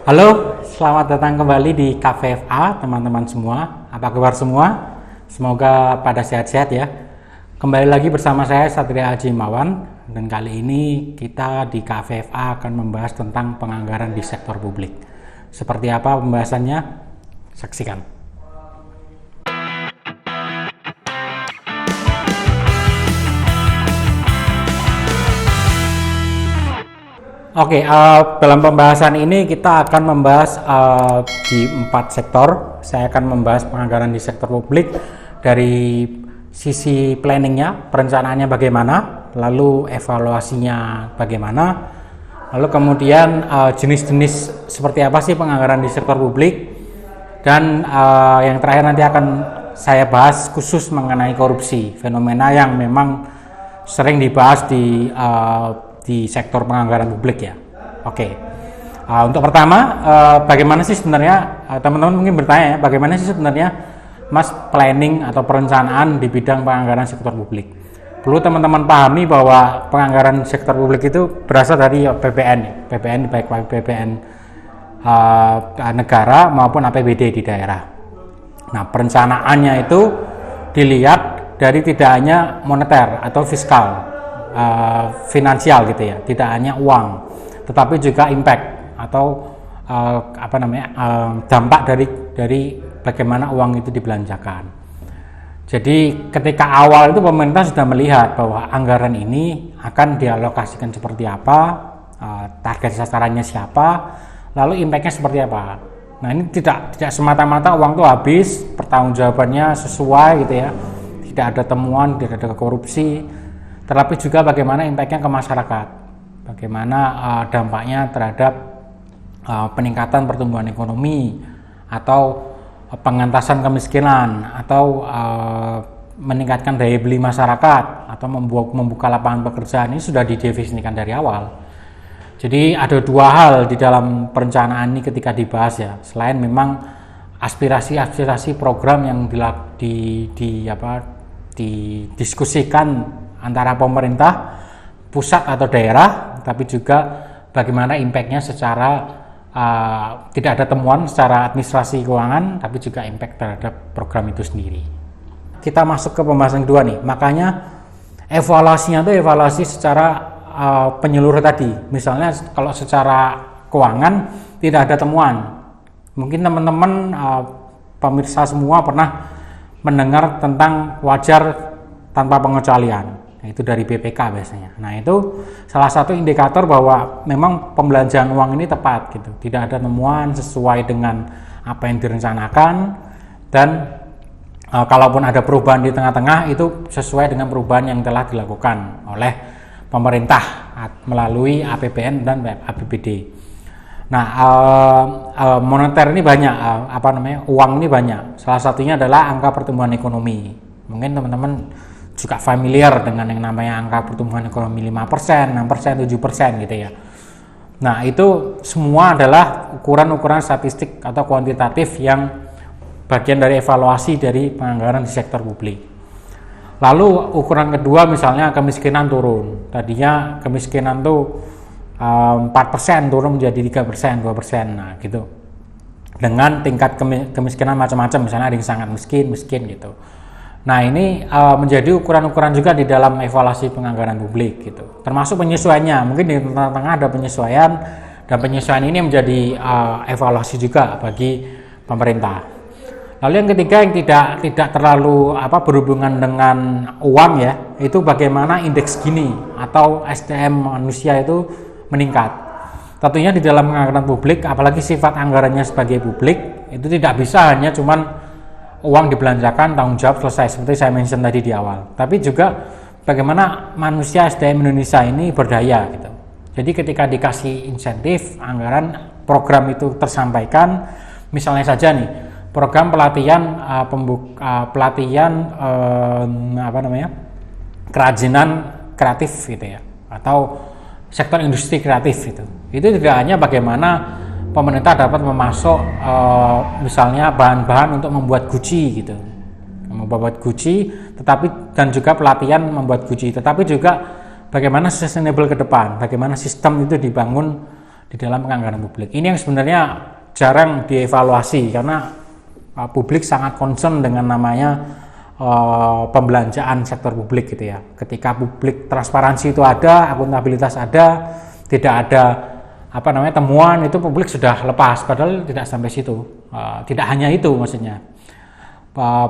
Halo, selamat datang kembali di KVFA teman-teman semua. Apa kabar semua? Semoga pada sehat-sehat ya. Kembali lagi bersama saya Satria Haji Imawan, dan kali ini kita di KVFA akan membahas tentang penganggaran di sektor publik. Seperti apa pembahasannya? Saksikan. Oke, dalam pembahasan ini kita akan membahas di 4 sektor. Saya akan membahas penganggaran di sektor publik dari sisi planningnya, perencanaannya bagaimana, lalu evaluasinya bagaimana, lalu kemudian jenis-jenis seperti apa sih penganggaran di sektor publik, dan yang terakhir nanti akan saya bahas khusus mengenai korupsi, fenomena yang memang sering dibahas di sektor penganggaran publik ya. Oke. Untuk pertama, bagaimana sih sebenarnya teman-teman mungkin bertanya ya, bagaimana sih sebenarnya Mas planning atau perencanaan di bidang penganggaran sektor publik? Perlu teman-teman pahami bahwa penganggaran sektor publik itu berasal dari APBN, baik APBN negara maupun APBD di daerah. Nah, perencanaannya itu dilihat dari tidak hanya moneter atau fiskal, finansial gitu ya, tidak hanya uang, tetapi juga impact atau dampak dari bagaimana uang itu dibelanjakan. Jadi ketika awal itu pemerintah sudah melihat bahwa anggaran ini akan dialokasikan seperti apa, target sasarannya siapa, lalu impactnya seperti apa. Nah, ini tidak semata-mata uang itu habis, pertanggungjawabannya sesuai gitu ya, tidak ada temuan, tidak ada korupsi, tetapi juga bagaimana impactnya ke masyarakat, bagaimana dampaknya terhadap peningkatan pertumbuhan ekonomi, atau pengentasan kemiskinan, atau meningkatkan daya beli masyarakat, atau membuka lapangan pekerjaan. Ini sudah didefinisikan dari awal. Jadi ada dua hal di dalam perencanaan ini ketika dibahas ya, selain memang aspirasi program yang didiskusikan antara pemerintah pusat atau daerah, tapi juga bagaimana impactnya secara tidak ada temuan secara administrasi keuangan, tapi juga impact terhadap program itu sendiri. Kita masuk ke pembahasan kedua nih, makanya evaluasinya itu evaluasi secara penyeluruh tadi. Misalnya kalau secara keuangan tidak ada temuan, mungkin teman-teman pemirsa semua pernah mendengar tentang wajar tanpa pengecualian. Itu dari BPK biasanya. Nah, itu salah satu indikator bahwa memang pembelanjaan uang ini tepat gitu. Tidak ada temuan sesuai dengan apa yang direncanakan, dan kalaupun ada perubahan di tengah-tengah itu sesuai dengan perubahan yang telah dilakukan oleh pemerintah melalui APBN dan APBD. Nah, moneter ini banyak, uang ini banyak. Salah satunya adalah angka pertumbuhan ekonomi. Mungkin teman-teman juga familiar dengan yang namanya angka pertumbuhan ekonomi 5%, 6%, 7% gitu ya. Nah, itu semua adalah ukuran-ukuran statistik atau kuantitatif yang bagian dari evaluasi dari penganggaran di sektor publik. Lalu ukuran kedua misalnya kemiskinan turun. Tadinya kemiskinan tuh 4% turun menjadi 3%, 2%. Nah, gitu. Dengan tingkat kemiskinan macam-macam, misalnya ada yang sangat miskin gitu. Nah, ini menjadi ukuran-ukuran juga di dalam evaluasi penganggaran publik gitu. Termasuk penyesuaiannya, mungkin di tengah-tengah ada penyesuaian, dan penyesuaian ini menjadi evaluasi juga bagi pemerintah. Lalu yang ketiga yang tidak terlalu berhubungan dengan uang ya, itu bagaimana indeks Gini atau SDM manusia itu meningkat. Tentunya di dalam penganggaran publik, apalagi sifat anggarannya sebagai publik, itu tidak bisa hanya cuman uang dibelanjakan, tanggung jawab selesai, seperti saya mention tadi di awal. Tapi juga bagaimana manusia SDM Indonesia ini berdaya gitu. Jadi ketika dikasih insentif, anggaran, program itu tersampaikan, misalnya saja nih, program pelatihan kerajinan kreatif gitu ya, atau sektor industri kreatif gitu. Itu tidak hanya bagaimana pemerintah dapat memasok misalnya bahan-bahan untuk membuat Gucci gitu, tetapi dan juga pelatihan membuat Gucci, tetapi juga bagaimana sustainable ke depan, bagaimana sistem itu dibangun di dalam penganggaran publik. Ini yang sebenarnya jarang dievaluasi karena publik sangat concern dengan namanya pembelanjaan sektor publik gitu ya. Ketika publik transparansi itu ada, akuntabilitas ada, tidak ada temuan, itu publik sudah lepas, padahal tidak sampai situ. Tidak hanya itu maksudnya.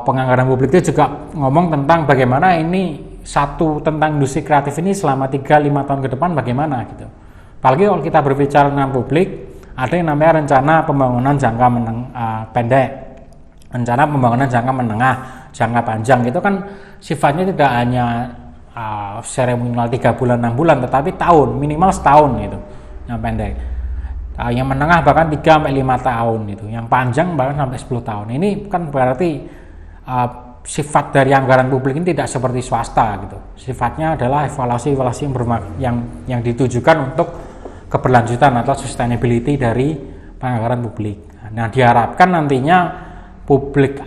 Penganggaran publik itu juga ngomong tentang bagaimana ini tentang industri kreatif ini selama 3-5 tahun ke depan bagaimana gitu. Apalagi kalau kita berbicara tentang publik, ada yang namanya rencana pembangunan jangka pendek, rencana pembangunan jangka menengah, jangka panjang. Itu kan sifatnya tidak hanya seremonial 3 bulan 6 bulan, tetapi tahun, minimal setahun gitu. Yang pendek, yang menengah bahkan 3-5 tahun itu, yang panjang bahkan sampai 10 tahun. Ini kan berarti sifat dari anggaran publik ini tidak seperti swasta gitu. Sifatnya adalah evaluasi yang ditujukan untuk keberlanjutan atau sustainability dari penganggaran publik. Nah, diharapkan nantinya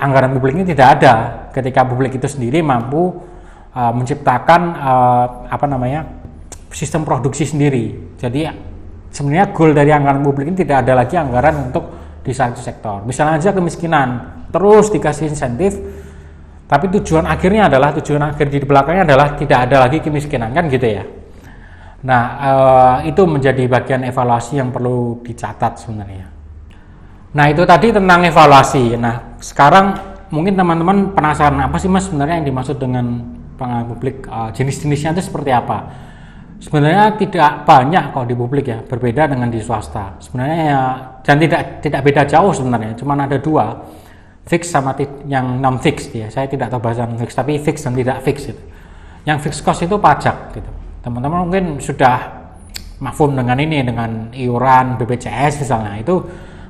anggaran publik ini tidak ada ketika publik itu sendiri mampu menciptakan sistem produksi sendiri. Jadi sebenarnya goal dari anggaran publik ini tidak ada lagi anggaran untuk di satu sektor. Misalnya aja kemiskinan, terus dikasih insentif, tapi tujuan akhir di belakangnya adalah tidak ada lagi kemiskinan, kan gitu ya. Nah, itu menjadi bagian evaluasi yang perlu dicatat sebenarnya. Nah, itu tadi tentang evaluasi. Nah, sekarang mungkin teman-teman penasaran apa sih Mas sebenarnya yang dimaksud dengan penganggaran publik, jenis-jenisnya itu seperti apa? Sebenarnya tidak banyak kalau di publik ya, berbeda dengan di swasta. Sebenarnya ya, dan tidak beda jauh sebenarnya, cuma ada 2, fix sama yang non fix ya. Saya tidak tahu bahasa non fix, tapi fix dan tidak fix itu. Yang fix cost itu pajak gitu. Teman-teman mungkin sudah mafhum dengan ini, dengan iuran BPJS misalnya, itu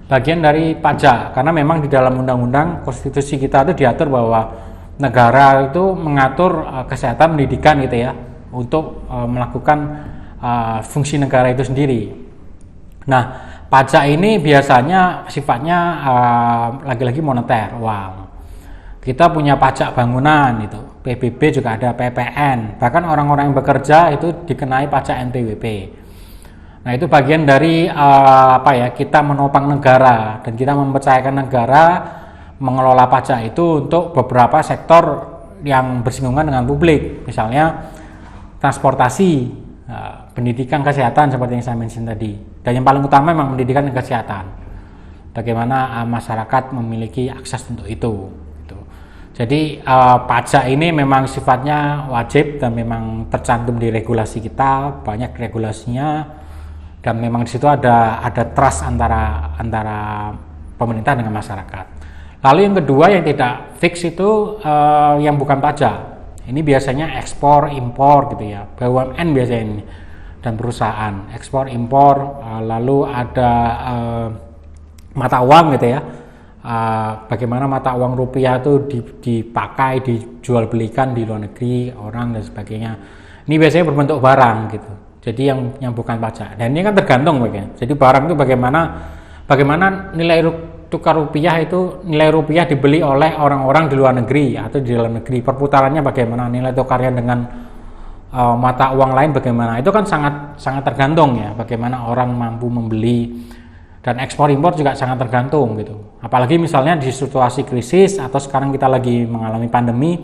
bagian dari pajak, karena memang di dalam undang-undang konstitusi kita itu diatur bahwa negara itu mengatur kesehatan pendidikan gitu ya, untuk melakukan fungsi negara itu sendiri. Nah, pajak ini biasanya sifatnya lagi-lagi moneter, uang. Kita punya pajak bangunan itu, PBB juga ada, PPN, bahkan orang-orang yang bekerja itu dikenai pajak NPWP. Nah, itu bagian dari kita menopang negara dan kita mempercayakan negara mengelola pajak itu untuk beberapa sektor yang bersinggungan dengan publik, misalnya transportasi, pendidikan, kesehatan seperti yang saya mention tadi. Dan yang paling utama memang pendidikan dan kesehatan. Bagaimana masyarakat memiliki akses untuk itu. Gitu. Jadi pajak ini memang sifatnya wajib dan memang tercantum di regulasi kita, banyak regulasinya, dan memang di situ ada trust antara pemerintah dengan masyarakat. Lalu yang kedua yang tidak fix itu yang bukan pajak. Ini biasanya ekspor impor gitu ya, BUMN biasanya ini, dan perusahaan ekspor impor, lalu ada mata uang gitu ya, bagaimana mata uang rupiah itu dipakai, dijual belikan di luar negeri orang dan sebagainya. Ini biasanya berbentuk barang gitu, jadi yang bukan pajak. Dan ini kan tergantung bagaimana. Jadi barang itu bagaimana nilai tukar rupiah itu, nilai rupiah dibeli oleh orang-orang di luar negeri atau di dalam negeri, perputarannya bagaimana, nilai tukarnya dengan mata uang lain bagaimana, itu kan sangat tergantung ya, bagaimana orang mampu membeli. Dan ekspor impor juga sangat tergantung gitu, apalagi misalnya di situasi krisis atau sekarang kita lagi mengalami pandemi,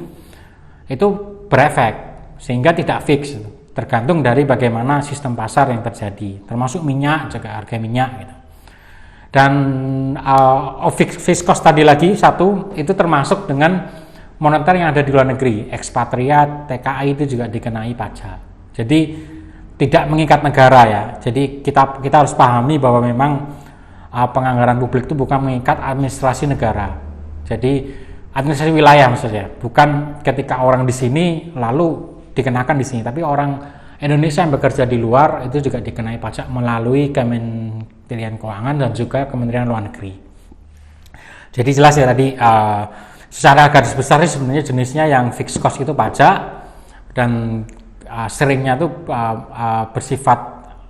itu berefek sehingga tidak fix, tergantung dari bagaimana sistem pasar yang terjadi, termasuk minyak, juga harga minyak gitu. Dan fixed cost tadi lagi satu, itu termasuk dengan moneter yang ada di luar negeri, ekspatriat, TKI itu juga dikenai pajak. Jadi tidak mengikat negara ya. Jadi kita harus pahami bahwa memang penganggaran publik itu bukan mengikat administrasi negara. Jadi administrasi wilayah maksudnya, bukan ketika orang di sini lalu dikenakan di sini, tapi orang Indonesia yang bekerja di luar itu juga dikenai pajak melalui Kementerian Keuangan dan juga Kementerian Luar Negeri. Jadi jelas ya tadi secara garis besar sebenarnya jenisnya yang fixed cost itu pajak, dan seringnya itu bersifat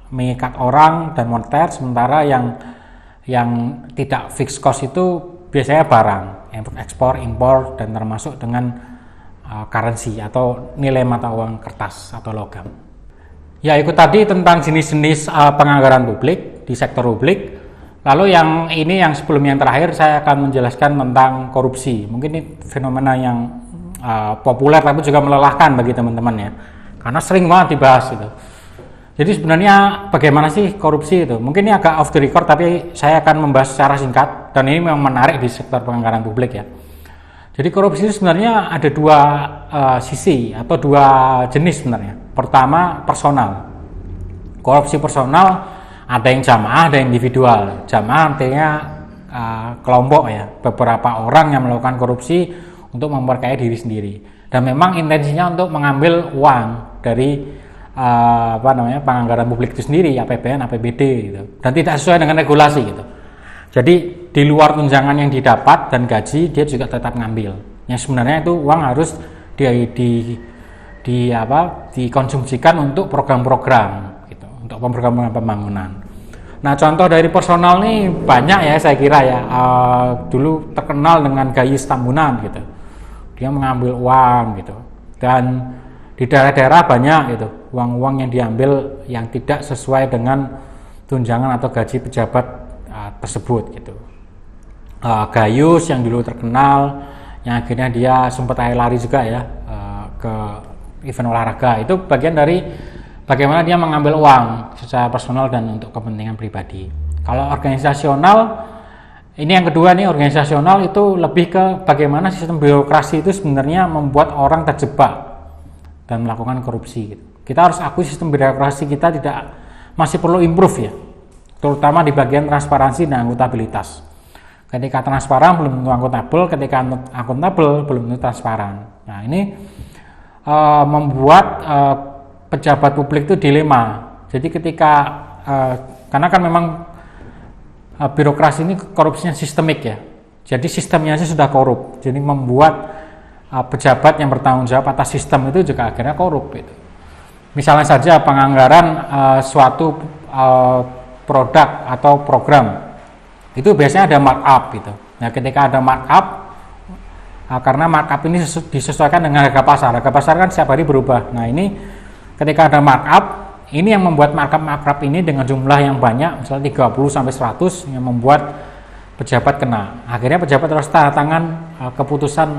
mengikat orang dan moneter, sementara yang tidak fixed cost itu biasanya barang untuk ekspor impor dan termasuk dengan currency atau nilai mata uang kertas atau logam. Ya, itu tadi tentang jenis-jenis penganggaran publik. di sektor publik. Lalu yang sebelumnya yang terakhir saya akan menjelaskan tentang korupsi. Mungkin ini fenomena yang populer tapi juga melelahkan bagi teman-teman ya, karena sering banget dibahas gitu. Jadi sebenarnya bagaimana sih korupsi itu? Mungkin ini agak off the record tapi saya akan membahas secara singkat, dan ini memang menarik di sektor penganggaran publik ya. Jadi korupsi itu sebenarnya ada dua sisi atau dua jenis sebenarnya. Pertama, personal. Korupsi personal ada yang jamaah, ada yang individual. Jamaah artinya kelompok ya, beberapa orang yang melakukan korupsi untuk memperkaya diri sendiri. Dan memang intensinya untuk mengambil uang dari penganggaran publik itu sendiri, APBN, APBD gitu. Dan tidak sesuai dengan regulasi gitu. Jadi di luar tunjangan yang didapat dan gaji, dia juga tetap ngambil. Yang sebenarnya itu uang harus dikonsumsikan untuk program-program gitu, untuk program pembangunan. Nah, contoh dari personal nih banyak ya saya kira ya. Dulu terkenal dengan Gayus Tambunan gitu. Dia mengambil uang gitu. Dan di daerah-daerah banyak gitu uang-uang yang diambil yang tidak sesuai dengan tunjangan atau gaji pejabat tersebut gitu. Gayus yang dulu terkenal, yang akhirnya dia sempat lari juga ya ke event olahraga, itu bagian dari bagaimana dia mengambil uang secara personal dan untuk kepentingan pribadi. Kalau organisasional, ini yang kedua nih, organisasional itu lebih ke bagaimana sistem birokrasi itu sebenarnya membuat orang terjebak dan melakukan korupsi gitu. Kita harus akui sistem birokrasi kita masih perlu improve ya, terutama di bagian transparansi dan akuntabilitas. Ketika transparan belum tentu akuntabel, ketika akuntabel belum tentu transparan. Nah, ini membuat pejabat publik itu dilema. Jadi ketika karena kan memang birokrasi ini korupsinya sistemik ya. Jadi sistemnya aja sudah korup. Jadi membuat pejabat yang bertanggung jawab atas sistem itu juga akhirnya korup gitu. Misalnya saja penganggaran suatu produk atau program, itu biasanya ada markup gitu. Nah, ketika ada markup, karena markup ini disesuaikan dengan harga pasar. Harga pasar kan setiap hari berubah. Nah, ini ketika ada markup, ini yang membuat markup ini dengan jumlah yang banyak, misalnya 30 sampai 100, yang membuat pejabat kena. Akhirnya pejabat harus tanda tangan keputusan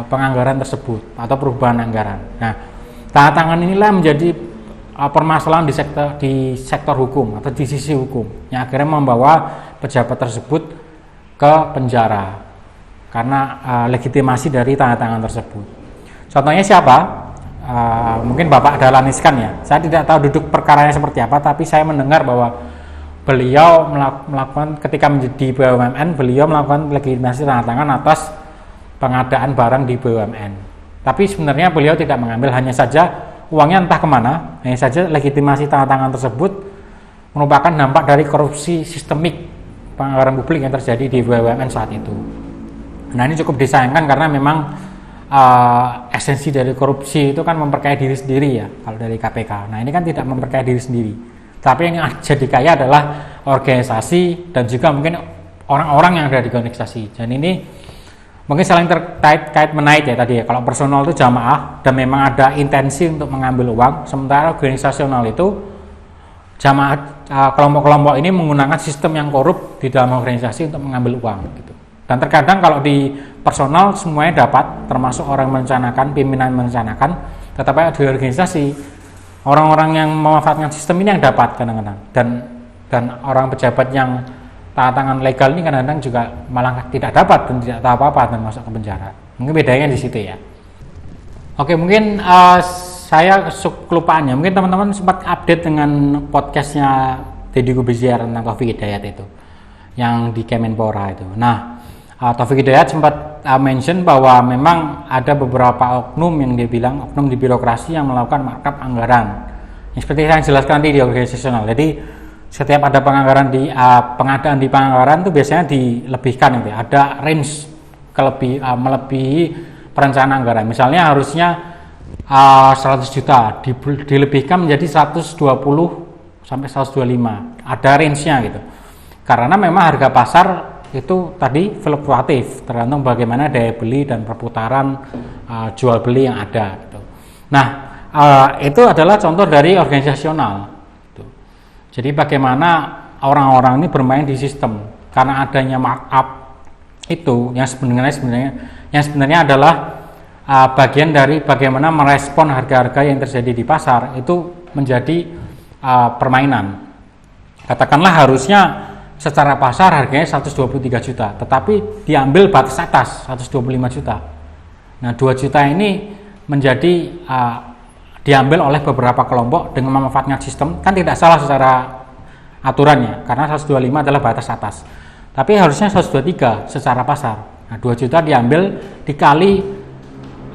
penganggaran tersebut atau perubahan anggaran. Nah, tanda tangan inilah menjadi permasalahan di sektor hukum atau di sisi hukum, yang akhirnya membawa pejabat tersebut ke penjara karena legitimasi dari tanda tangan tersebut. Contohnya siapa? Mungkin Bapak Dahlan Iskan ya. Saya tidak tahu duduk perkaranya seperti apa, tapi saya mendengar bahwa beliau melakukan ketika menjadi BUMN, beliau melakukan legitimasi tanda tangan atas pengadaan barang di BUMN. Tapi sebenarnya beliau tidak mengambil, hanya saja uangnya entah kemana, hanya saja legitimasi tanda tangan tersebut merupakan dampak dari korupsi sistemik penganggaran publik yang terjadi di BUMN saat itu. Nah, ini cukup disayangkan karena memang esensi dari korupsi itu kan memperkaya diri sendiri ya, kalau dari KPK. Nah, ini kan tidak memperkaya diri sendiri, tapi yang jadi kaya adalah organisasi dan juga mungkin orang-orang yang ada di organisasi. Dan ini mungkin saling terkait menait ya tadi ya. Kalau personal itu jamaah dan memang ada intensi untuk mengambil uang, sementara organisasional itu jamaah kelompok-kelompok ini menggunakan sistem yang korup di dalam organisasi untuk mengambil uang gitu. Dan terkadang kalau di personal semuanya dapat, termasuk orang merencanakan, pimpinan merencanakan, tetapi di organisasi orang-orang yang memanfaatkan sistem ini yang dapat kadang-kadang, dan orang pejabat yang tanda tangan legal ini kadang-kadang juga malah tidak dapat dan tidak tahu apa-apa dan masuk ke penjara. Mungkin bedanya di situ ya. Oke, mungkin saya kelupaan ya. Mungkin teman-teman sempat update dengan podcastnya Deddy Corbuzier tentang Taufik Hidayat itu, yang di Kemenpora itu. Nah, Taufik Hidayat sempat mention bahwa memang ada beberapa oknum yang dia bilang oknum di birokrasi yang melakukan markup anggaran. Yang seperti saya jelaskan tadi di organisasional. Jadi setiap ada penganggaran di pengadaan di penganggaran itu biasanya dilebihkan gitu. Ada range melebihi perencanaan anggaran. Misalnya harusnya 100 juta dilebihkan menjadi 120 sampai 125. Ada range-nya gitu. Karena memang harga pasar itu tadi fluktuatif, tergantung bagaimana daya beli dan perputaran jual beli yang ada gitu. Nah, itu adalah contoh dari organisasional gitu. Jadi bagaimana orang-orang ini bermain di sistem karena adanya markup itu yang sebenarnya adalah bagian dari bagaimana merespon harga-harga yang terjadi di pasar itu menjadi permainan. Katakanlah harusnya secara pasar harganya 123 juta, tetapi diambil batas atas 125 juta. Nah, 2 juta ini menjadi diambil oleh beberapa kelompok dengan memanfaatkan sistem, kan tidak salah secara aturannya, karena 125 adalah batas atas. Tapi harusnya 123 secara pasar. Nah, 2 juta diambil dikali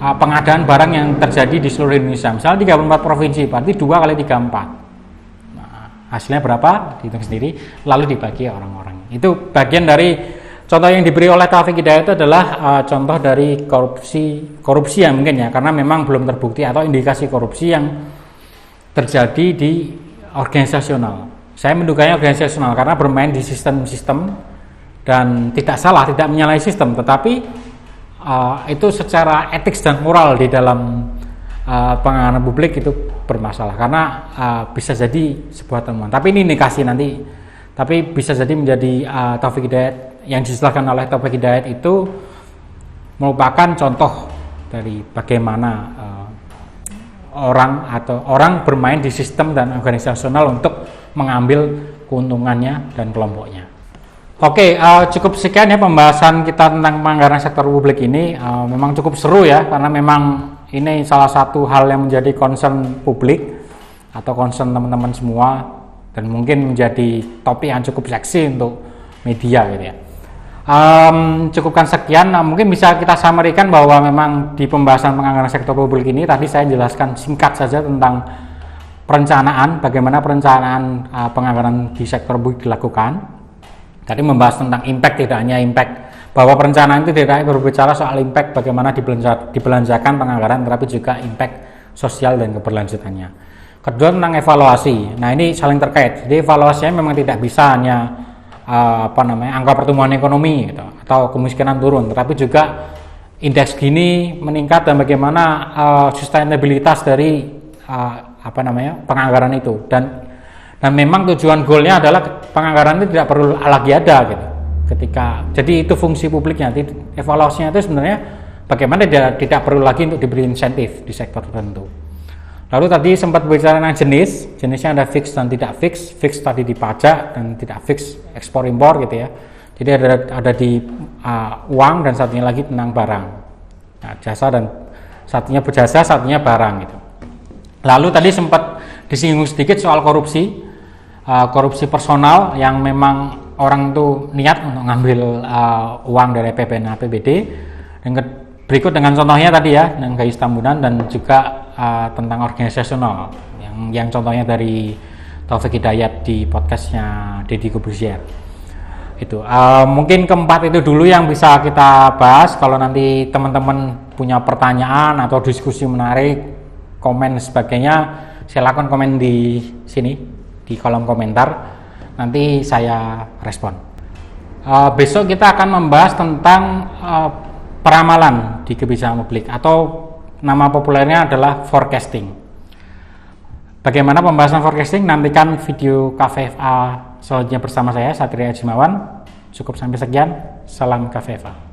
pengadaan barang yang terjadi di seluruh Indonesia. Misalnya 34 provinsi, berarti 2 kali 34. Hasilnya berapa dihitung sendiri lalu dibagi orang-orang. Itu bagian dari contoh yang diberi oleh Taufik Hidayat itu adalah contoh dari korupsi yang mungkin ya, karena memang belum terbukti atau indikasi korupsi yang terjadi di organisasional. Saya menduganya organisasional karena bermain di sistem-sistem dan tidak salah, tidak menyalahi sistem, tetapi itu secara etik dan moral di dalam penanganan publik itu bermasalah karena bisa jadi sebuah temuan. Tapi ini indikasi nanti. Tapi bisa jadi menjadi Taufik Hidayat yang dijelaskan oleh Taufik Hidayat itu merupakan contoh dari bagaimana orang bermain di sistem dan organisasional untuk mengambil keuntungannya dan kelompoknya. Oke, cukup sekian ya pembahasan kita tentang penganggaran sektor publik ini. Memang cukup seru ya, karena memang ini salah satu hal yang menjadi concern publik atau concern teman-teman semua, dan mungkin menjadi topik yang cukup seksi untuk media gitu ya. Cukupkan sekian. Mungkin bisa kita summary-kan bahwa memang di pembahasan penganggaran sektor publik ini tadi saya jelaskan singkat saja tentang perencanaan, bagaimana perencanaan penganggaran di sektor publik dilakukan. Tadi membahas tentang impact, tidak hanya impact, bahwa perencanaan itu tidak hanya berbicara soal impact bagaimana dibelanjakan penganggaran, tetapi juga impact sosial dan keberlanjutannya. Kedua tentang evaluasi. Nah, ini saling terkait. Jadi evaluasinya memang tidak bisa hanya angka pertumbuhan ekonomi gitu, atau kemiskinan turun, tetapi juga indeks gini meningkat dan bagaimana sustainabilitas dari penganggaran itu, dan memang tujuan goalnya adalah penganggaran itu tidak perlu lagi ada gitu. Jadi itu fungsi publiknya. Evaluasinya itu sebenarnya bagaimana tidak perlu lagi untuk diberi insentif di sektor tertentu. Lalu tadi sempat bicara tentang jenisnya ada fix dan tidak fix. Fix tadi di pajak dan tidak fix ekspor impor gitu ya. Jadi ada di uang, dan satunya lagi tentang barang. Nah, jasa, dan satunya berjasa, satunya barang gitu. Lalu tadi sempat disinggung sedikit soal korupsi personal yang memang orang tuh niat untuk ngambil uang dari APBN APBD. Dan berikut dengan contohnya tadi ya, dengan gayus tambunan, dan juga tentang organisasional yang contohnya dari Taufik Hidayat di podcastnya Deddy Corbuzier. Itu mungkin keempat itu dulu yang bisa kita bahas. Kalau nanti teman-teman punya pertanyaan atau diskusi menarik, komen sebagainya, silakan komen di sini di kolom komentar, nanti saya respon. Besok kita akan membahas tentang peramalan di kebijakan publik, atau nama populernya adalah forecasting. Bagaimana pembahasan forecasting? Nantikan video KVFA selanjutnya bersama saya, Satria Jimawan. Cukup sampai sekian. Salam KVFA.